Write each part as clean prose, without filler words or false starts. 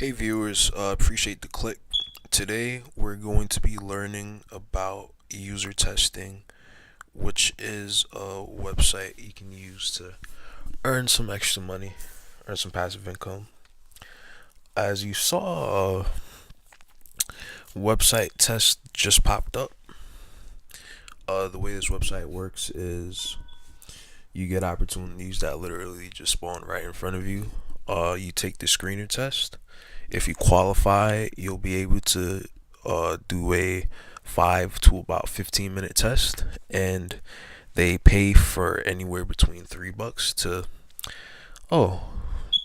Hey viewers, appreciate the click. Today we're going to be learning about user testing, which is a website you can use to earn some extra money, earn some passive income. As you saw, a website test just popped up. The way this website works is you get opportunities that literally just spawn right in front of you. You take the screener test. If you qualify, you'll be able to do a 5 to about 15-minute test, and they pay for anywhere between $3 to oh,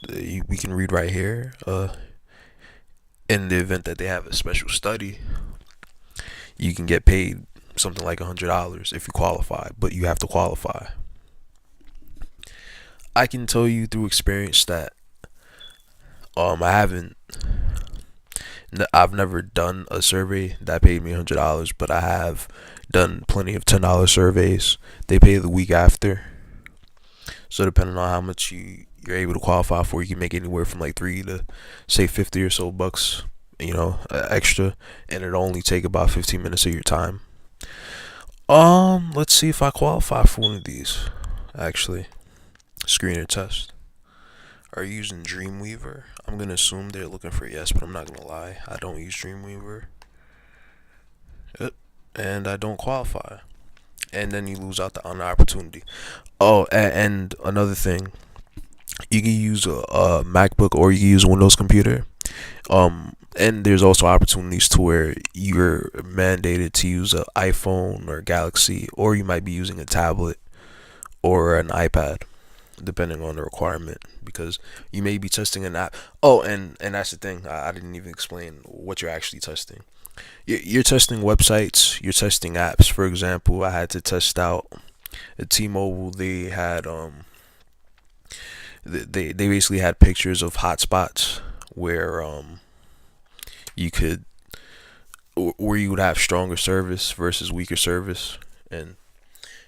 we can read right here. In the event that they have a special study, you can get paid something like $100 if you qualify, but you have to qualify. I can tell you through experience that I haven't I've never done a survey that paid me $100, but I have done plenty of $10 surveys. They pay the week after. So depending on how much you're able to qualify for, you can make anywhere from like 3 to say 50 or so bucks, extra, and it'll only take about 15 minutes of your time. Let's see if I qualify for one of these. Actually, screener test. Are you using Dreamweaver? I'm gonna assume they're looking for yes, but I'm not gonna lie. I don't use Dreamweaver. Yep. And I don't qualify. And then you lose out on the opportunity. Oh, and another thing, you can use a MacBook or you can use a Windows computer. And there's also opportunities to where you're mandated to use an iPhone or Galaxy, or you might be using a tablet or an iPad, depending on the requirement, because you may be testing an app. Oh, and that's the thing. I didn't even explain what you're actually testing. You're testing websites. You're testing apps. For example, I had to test out at T-Mobile. They had they basically had pictures of hotspots where you could where you would have stronger service versus weaker service, and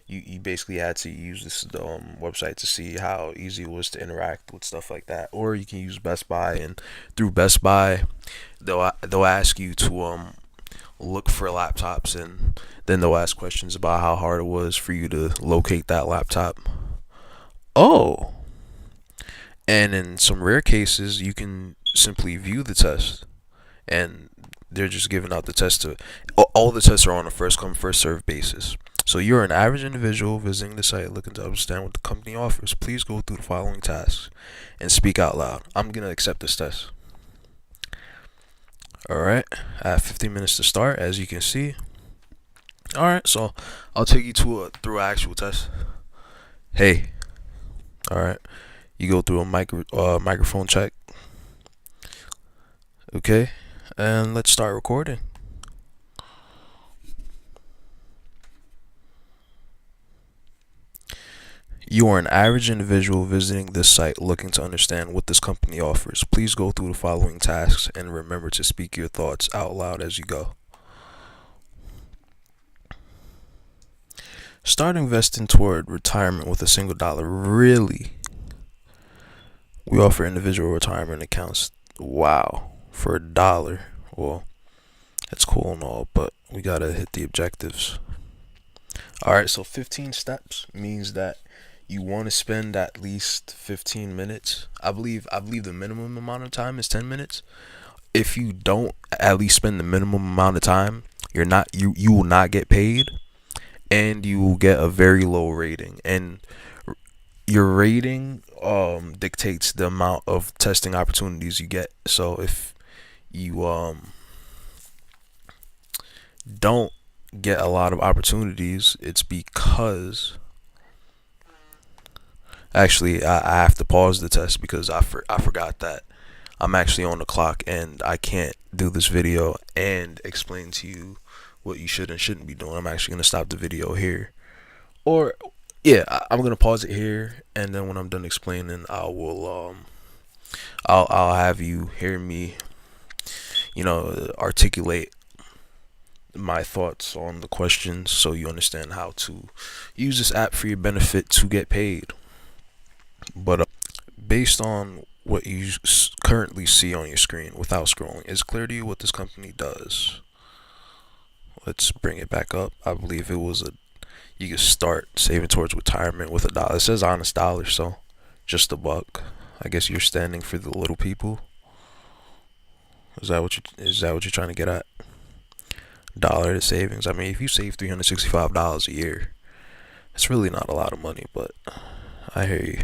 you basically had to use this website to see how easy it was to interact with stuff like that. Or you can use Best Buy, and through Best Buy, they'll ask you to look for laptops, and then they'll ask questions about how hard it was for you to locate that laptop. Oh, and in some rare cases, you can simply view the test, and they're just giving out the test to all the tests are on a first come first serve basis. So you're an average individual visiting the site looking to understand what the company offers. Please go through the following tasks and speak out loud. I'm gonna accept this test. Alright, I have 15 minutes to start, as you can see. Alright, so I'll take you through an actual test. Hey, alright, you go through a microphone check. Okay, and let's start recording. You are an average individual visiting this site looking to understand what this company offers. Please go through the following tasks and remember to speak your thoughts out loud as you go. Start investing toward retirement with a single dollar. Really? We offer individual retirement accounts. Wow. For $1. Well, that's cool and all, but we gotta hit the objectives. Alright, so 15 steps means that you want to spend at least 15 minutes. I believe the minimum amount of time is 10 minutes. If you don't at least spend the minimum amount of time, you will not get paid, and you will get a very low rating. And your rating dictates the amount of testing opportunities you get. So if you don't get a lot of opportunities, it's because actually I have to pause the test because I forgot that I'm actually on the clock and I can't do this video and explain to you what you should and shouldn't be doing. I'm actually gonna stop the video here, or yeah, I'm gonna pause it here, and then when I'm done explaining, I'll have you hear me, articulate my thoughts on the questions so you understand how to use this app for your benefit to get paid. But based on what you currently see on your screen without scrolling. Is it clear to you what this company does? Let's bring it back up. I believe it was a you can start saving towards retirement with $1. It says honest dollar, so just $1. I guess you're standing for the little people. Is that what you're trying to get at? Dollar to savings. I mean, if you save $365 a year, it's really not a lot of money, but I hear you.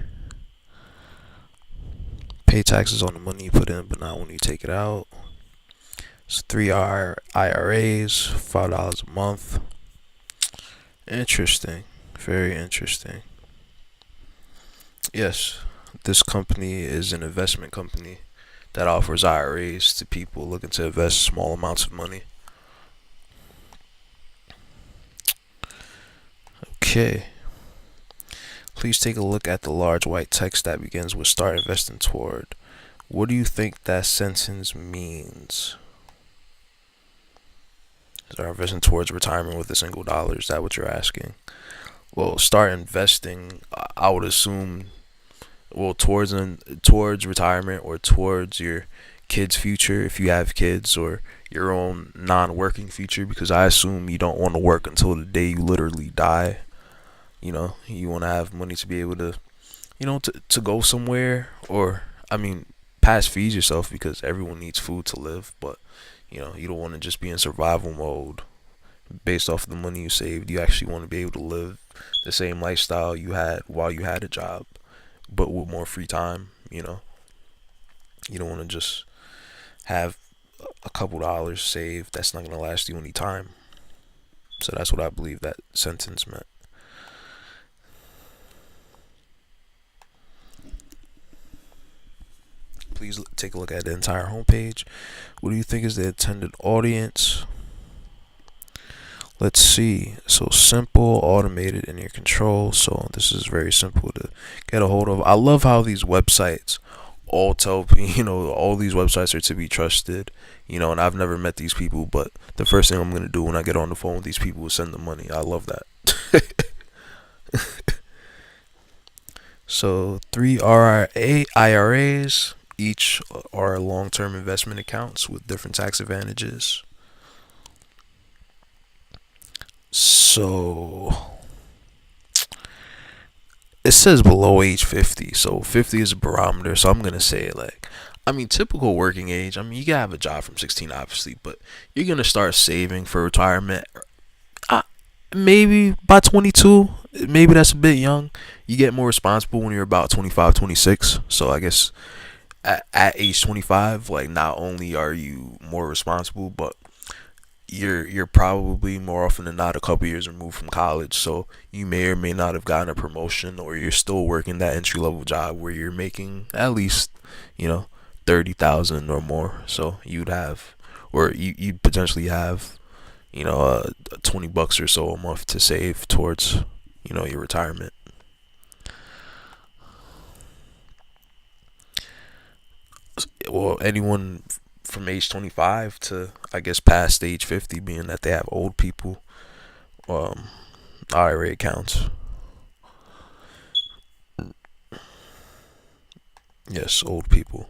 Pay taxes on the money you put in, but not when you take it out. It's 3 IRAs, $5 a month. Interesting. Very interesting. Yes, this company is an investment company that offers IRAs to people looking to invest small amounts of money. Okay. Please take a look at the large white text that begins with start investing toward. What do you think that sentence means? Start investing towards retirement with $1. Is that what you're asking? Well, start investing, I would assume, well, towards retirement or towards your kids' future if you have kids, or your own non-working future, because I assume you don't want to work until the day you literally die. You want to have money to be able to, to go somewhere, or, I mean, past feed yourself, because everyone needs food to live, but, you don't want to just be in survival mode based off of the money you saved. You actually want to be able to live the same lifestyle you had while you had a job, but with more free time. You don't want to just have a couple dollars saved that's not going to last you any time. So that's what I believe that sentence meant. Please take a look at the entire homepage. What do you think is the intended audience? Let's see. So simple, automated, in your control. So this is very simple to get a hold of. I love how these websites all tell all these websites are to be trusted. And I've never met these people, but the first thing I'm gonna do when I get on the phone with these people is send them money. I love that. So 3 IRAs. Each are long-term investment accounts with different tax advantages. So it says below age 50. So 50 is a barometer. So I'm going to say, typical working age. You can have a job from 16, obviously, but you're going to start saving for retirement maybe by 22. Maybe that's a bit young. You get more responsible when you're about 25, 26. So I guess at age 25, not only are you more responsible, but you're probably more often than not a couple years removed from college, so you may or may not have gotten a promotion, or you're still working that entry level job where you're making at least 30,000 or more. So you'd potentially have $20 or so a month to save towards your retirement. Well, anyone from age 25 to, I guess, past age 50, being that they have old people IRA accounts. Yes, old people.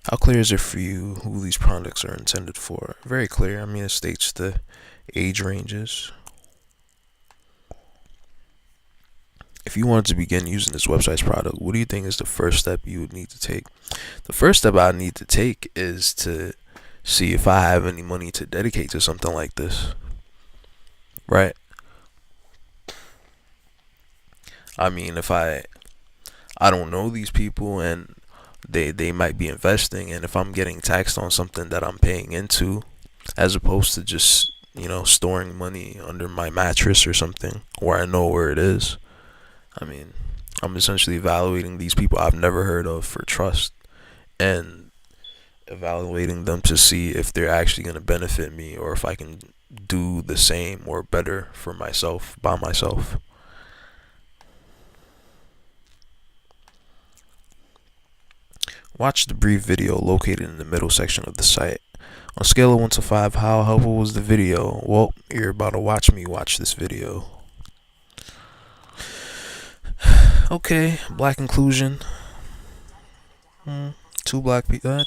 How clear is it for you who these products are intended for? Very clear. It states the age ranges. If you wanted to begin using this website's product, what do you think is the first step you would need to take? The first step I need to take is to see if I have any money to dedicate to something like this. Right? If I don't know these people, and they might be investing, and if I'm getting taxed on something that I'm paying into, as opposed to just storing money under my mattress or something where I know where it is. I'm essentially evaluating these people I've never heard of for trust, and evaluating them to see if they're actually going to benefit me, or if I can do the same or better for myself by myself. Watch the brief video located in the middle section of the site. On a scale of 1 to 5, how helpful was the video? Well, you're about to watch me watch this video. Okay, black inclusion. Two black people,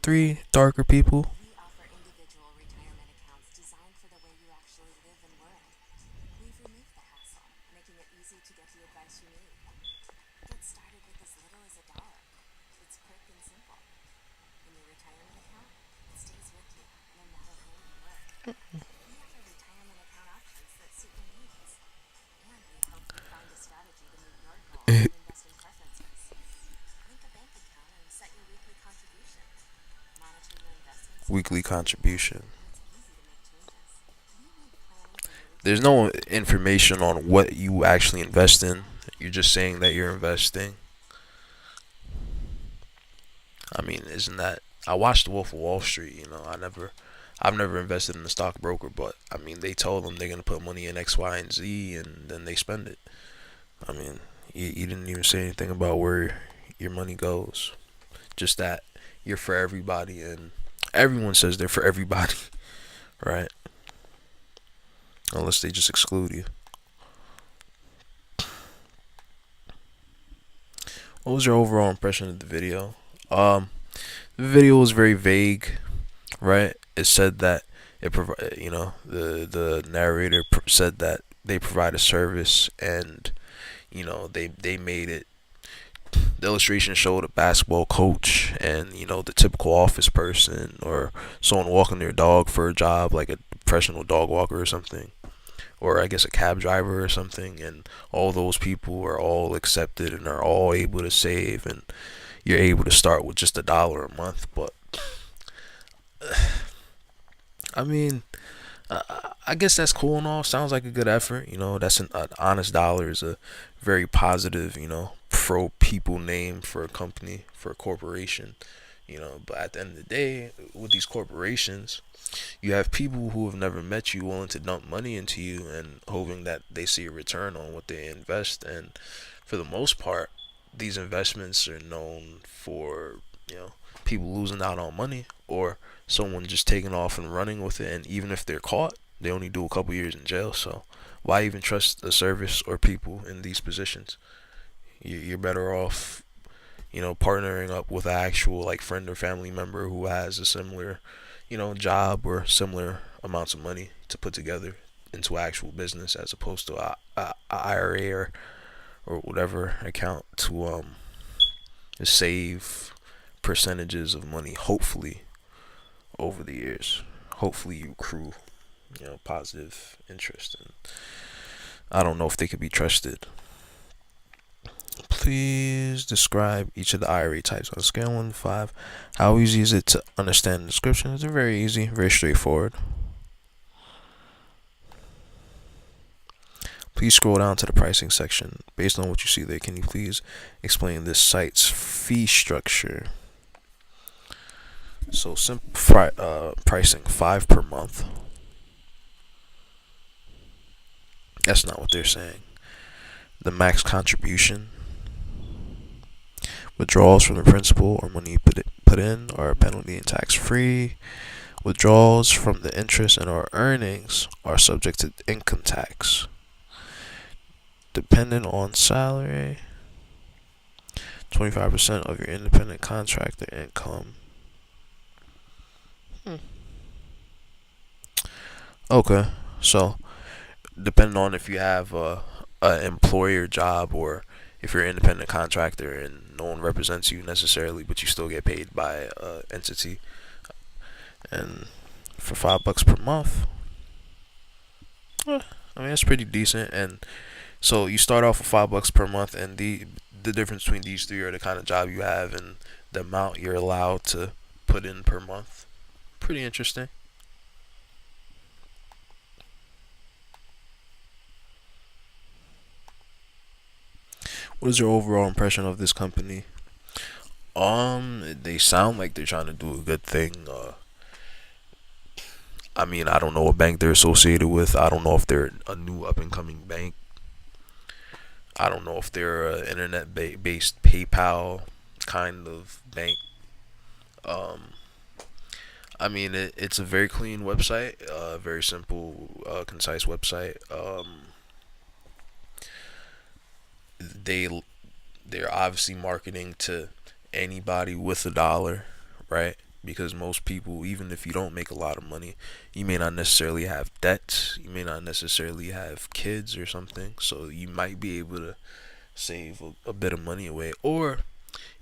three darker people. Weekly contribution. There's no information on what you actually invest in. You're just saying that you're investing. I mean, isn't that? I watched The Wolf of Wall Street. I've never invested in a stockbroker, but I mean, they told them they're gonna put money in X, Y, and Z, and then they spend it. I mean, you didn't even say anything about where your money goes. Just that you're for everybody, and everyone says they're for everybody, right? Unless they just exclude you. What was your overall impression of the video? The video was very vague, right? It said that the narrator said that they provide a service, and they made it. The illustration showed a basketball coach and the typical office person or someone walking their dog for a job, like a professional dog walker or something, or I guess a cab driver or something, and all those people are all accepted and are all able to save, and you're able to start with just $1 a month. But I mean, I guess that's cool and all. Sounds like a good effort. That's an honest dollar is a very positive, pro people name for a company, for a corporation. But at the end of the day, with these corporations, you have people who have never met you willing to dump money into you and hoping that they see a return on what they invest. And for the most part, these investments are known for, people losing out on money or someone just taking off and running with it. And even if they're caught, they only do a couple years in jail. So why even trust a service or people in these positions? You're better off, partnering up with an actual like friend or family member who has a similar, job or similar amounts of money to put together into actual business as opposed to a IRA or whatever account to save percentages of money. Hopefully, over the years, hopefully you accrue, positive interest. And I don't know if they could be trusted. Please describe each of the IRA types on a scale of 1 to 5. How easy is it to understand the descriptions? They're very easy, very straightforward. Please scroll down to the pricing section. Based on what you see there, can you please explain this site's fee structure? So simple pricing, 5 per month. That's not what they're saying. The max contribution. Withdrawals from the principal or money put in are penalty and tax free. Withdrawals from the interest and or earnings are subject to income tax. Dependent on salary, 25% of your independent contractor income. Okay, so depending on if you have a employer job or if you're an independent contractor and no one represents you necessarily, but you still get paid by a entity, and for $5 per month, I mean that's pretty decent. And so you start off with $5 per month, and the difference between these three are the kind of job you have and the amount you're allowed to put in per month. Pretty interesting. What is your overall impression of this company? They sound like they're trying to do a good thing. I mean, I don't know what bank they're associated with. I don't know if they're a new up and coming bank. I don't know if they're an internet based PayPal kind of bank. Um, I mean, it's a very clean website, very simple, concise website. They they're obviously marketing to anybody with a dollar, right? Because most people, even if you don't make a lot of money, you may not necessarily have debts, you may not necessarily have kids or something, so you might be able to save a bit of money away. Or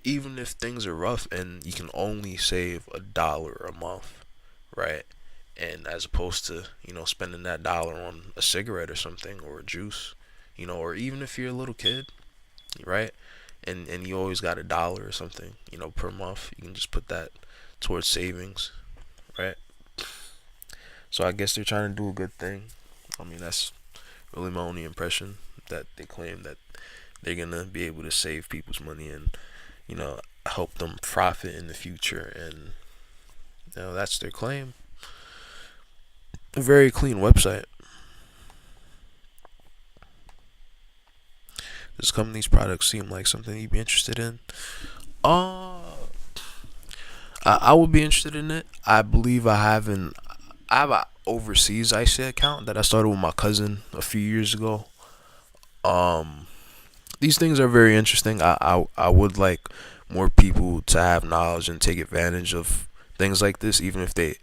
even if things are rough and you can only save $1 a month, right? And as opposed to, spending that dollar on a cigarette or something, or a juice, or even if you're a little kid, right? And you always got $1 or something, per month, you can just put that towards savings, right? So I guess they're trying to do a good thing. I mean, that's really my only impression, that they claim that they're gonna be able to save people's money and, help them profit in the future, and that's their claim. A very clean website. Does company's products seem like something you'd be interested in? Uh, I would be interested in it. I believe I have a overseas IC account that I started with my cousin a few years ago. Um, these things are very interesting. I would like more people to have knowledge and take advantage of things like this, even if they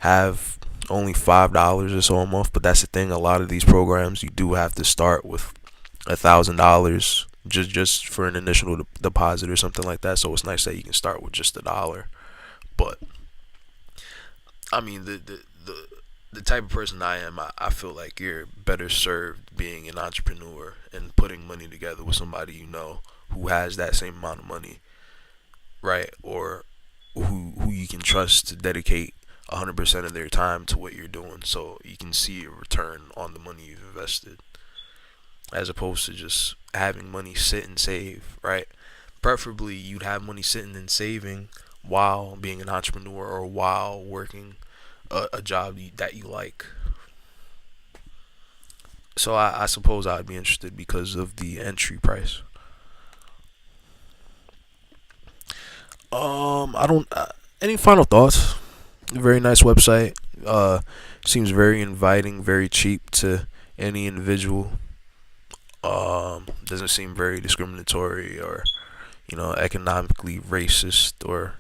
have only $5 or so a month. But that's the thing. A lot of these programs, you do have to start with $1,000 just for an initial deposit or something like that. So it's nice that you can start with just $1. But I mean, the type of person I am, I feel like you're better served being an entrepreneur and putting money together with somebody who has that same amount of money, right? Or who you can trust to dedicate 100% of their time to what you're doing, so you can see a return on the money you've invested, as opposed to just having money sit and save, right? Preferably, you'd have money sitting and saving while being an entrepreneur, or while working a job that you like. So I suppose I'd be interested because of the entry price. I don't. Any final thoughts? Very nice website. Seems very inviting, very cheap to any individual. Doesn't seem very discriminatory, or economically racist, or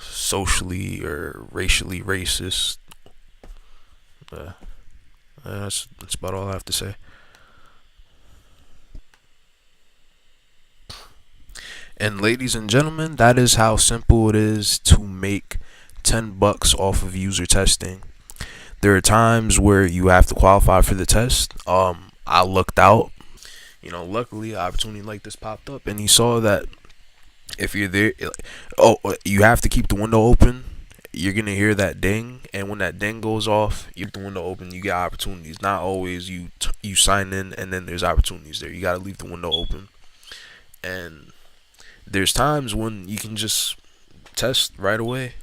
socially or racially racist. Uh, that's about all I have to say. And ladies and gentlemen, that is how simple it is to make $10 off of user testing. There are times where you have to qualify for the test. I looked out. Luckily, an opportunity like this popped up, and he saw that if you're there, you have to keep the window open. You're gonna hear that ding, and when that ding goes off, you keep the window open. You get opportunities. Not always you sign in and then there's opportunities there. You gotta leave the window open, and there's times when you can just test right away.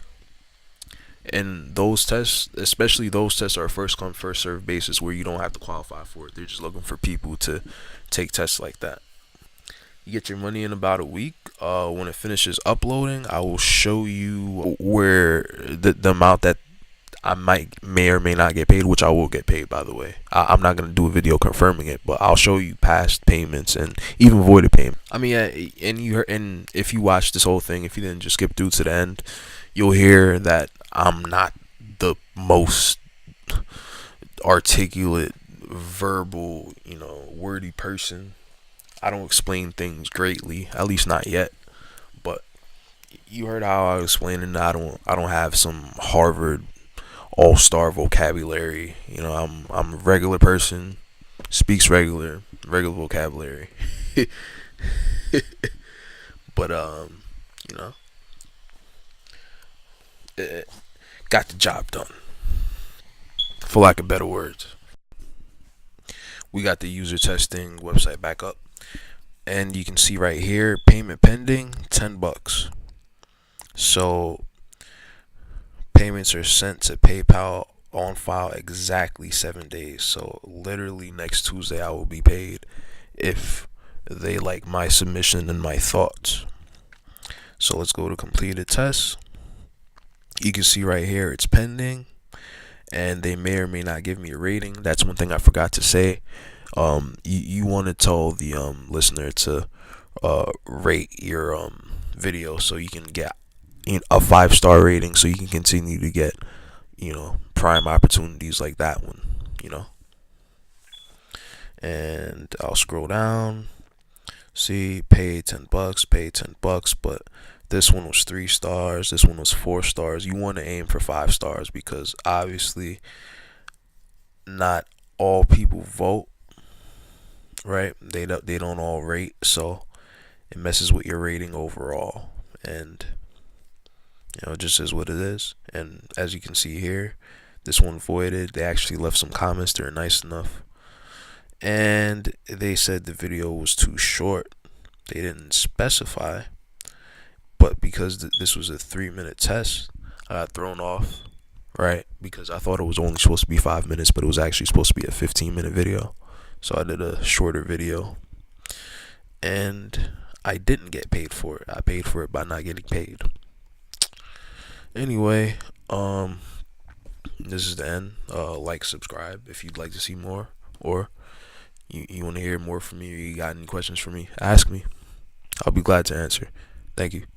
And those tests, especially those tests, are first come first serve basis, where you don't have to qualify for it. They're just looking for people to take tests like that. You get your money in about a week. When it finishes uploading, I will show you where the amount that I may or may not get paid, which I will get paid, by the way. I'm not gonna do a video confirming it, but I'll show you past payments and even voided payment. I mean, and if you watch this whole thing, if you didn't just skip through to the end, you'll hear that I'm not the most articulate, verbal, wordy person. I don't explain things greatly, at least not yet. But you heard how I was explaining that I don't have some Harvard all-star vocabulary. I'm a regular person, speaks regular vocabulary. But you know, it got the job done, for lack of better words. We got the user testing website back up, and you can see right here, payment pending, $10. So payments are sent to PayPal on file exactly 7 days. So literally next Tuesday I will be paid if they like my submission and my thoughts. So let's go to completed tests. You can see right here it's pending, and they may or may not give me a rating. That's one thing I forgot to say. You want to tell the listener to rate your video so you can get a 5-star rating so you can continue to get prime opportunities like that one. you know and I'll scroll down, see, pay $10, but this one was 3 stars, this one was 4 stars. You want to aim for 5 stars because obviously not all people vote, right? They don't all rate, so it messes with your rating overall, and it just is what it is. And as you can see here, this one voided. They actually left some comments. They're nice enough, and they said the video was too short. They didn't specify, but because this was a 3-minute test, I got thrown off, right? Because I thought it was only supposed to be 5 minutes, but it was actually supposed to be a 15-minute video. So I did a shorter video, and I didn't get paid for it. I paid for it by not getting paid. Anyway, this is the end. Like, subscribe if you'd like to see more, or you want to hear more from me, or you got any questions for me, ask me. I'll be glad to answer. Thank you.